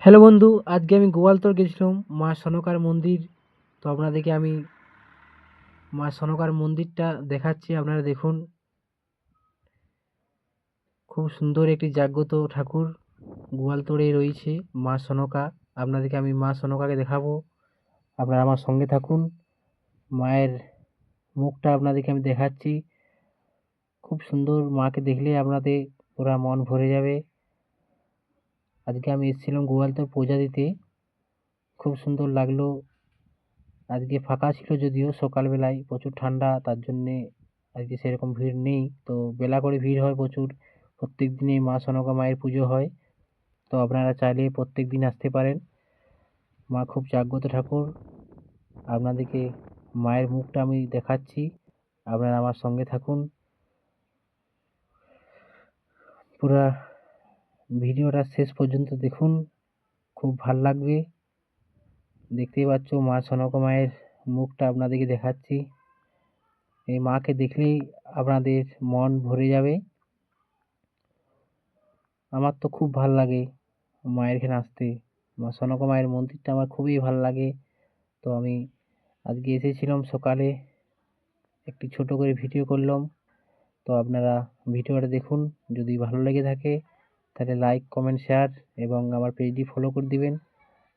Hello বন্ধু, আজকে আমি গোয়ালতোড় গেছিলাম মা সনকার মন্দির। তো আপনাদেরকে আমি মা সনকার মন্দিরটা দেখাচ্ছি, আপনারা দেখুন। খুব সুন্দর একটি জাগ্রত ঠাকুর গোয়ালতোড়ে রয়েছে মা সনকা। আপনাদেরকে আমি মা সনকাকে দেখাবো, আপনারা আমার সঙ্গে থাকুন। মায়ের মুখটা আপনাদেরকে আমি দেখাচ্ছি। খুব সুন্দর, মাকে দেখলে আপনাদের পুরা মন ভরে যাবে। আজকে আমি এসেছিলাম গোয়ালতোড় পূজা দিতে, খুব সুন্দর লাগলো। আজকে ফাঁকা ছিল, যদিও সকালবেলায় প্রচুর ঠান্ডা, তার জন্যে আজকে সেরকম ভিড় নেই। তো বেলা করে ভিড় হয় প্রচুর। প্রত্যেক দিনই মা সনকা মায়ের পুজো হয়। তো আপনারা চাইলে প্রত্যেক দিন আসতে পারেন। মা খুব জাগ্রত ঠাকুর। আপনাদেরকে মায়ের মুখটা আমি দেখাচ্ছি, আপনারা আমার সঙ্গে থাকুন। পুরা ভিডিওটা শেষ পর্যন্ত দেখুন, খুব ভাল লাগবে। দেখতেই পাচ্ছ মা সনকা মায়ের মুখটা আপনাদেরকে দেখাচ্ছি। এই মাকে দেখলেই আপনাদের মন ভরে যাবে। আমার তো খুব ভাল লাগে মায়ের এখানে আসতে। মা সনকা মায়ের মন্দিরটা আমার খুবই ভাল লাগে। তো আমি আজকে এসেছিলাম সকালে, একটি ছোট করে ভিডিও করলাম। তো আপনারা ভিডিওটা দেখুন, যদি ভালো লেগে থাকে তাহলে লাইক, কমেন্ট, শেয়ার এবং আমার পেজটি ফলো করে দিবেন।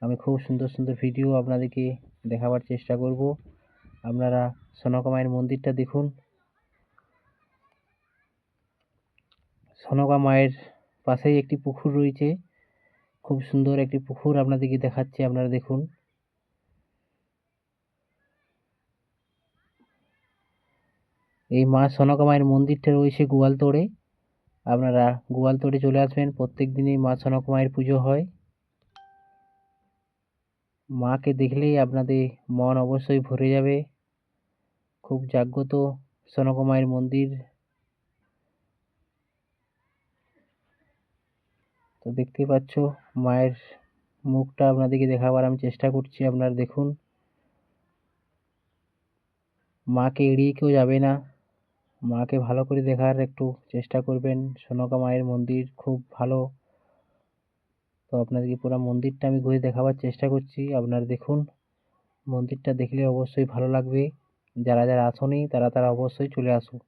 আমি খুব সুন্দর সুন্দর ভিডিও আপনাদেরকে দেখাবার চেষ্টা করব। আপনারা সনকা মায়ের মন্দিরটা দেখুন। সনকা মায়ের পাশেই একটি পুকুর রয়েছে, খুব সুন্দর একটি পুকুর আপনাদেরকে দেখাচ্ছি, আপনারা দেখুন। এই মা সনকা মায়ের মন্দিরটা রয়েছে গোয়ালতোড়ে। আপনারা গোয়ালতোড়ে চলে আসবেন, প্রত্যেক দিনই মা সনকা মায়ের পুজো হয়। মাকে দেখলেই আপনাদের মন অবশ্যই ভরে যাবে। খুব জাগ্রত সনকা মায়ের মন্দির। তো দেখতেই পাচ্ছ মায়ের মুখটা আপনাদেরকে দেখাবার আমি চেষ্টা করছি, আপনারা দেখুন। মাকে এড়িয়ে কেউ যাবে না, মাকে ভালো করে দেখার একটু চেষ্টা করবেন। সনকা মায়ের মন্দির খুব ভালো। তো আপনাদেরকে পুরো মন্দিরটা আমি ঘুরে দেখাবার চেষ্টা করছি, আপনারা দেখুন। মন্দিরটা দেখলে অবশ্যই ভালো লাগবে। যারা যারা আসোনি তারা তারা অবশ্যই চলে আসুন।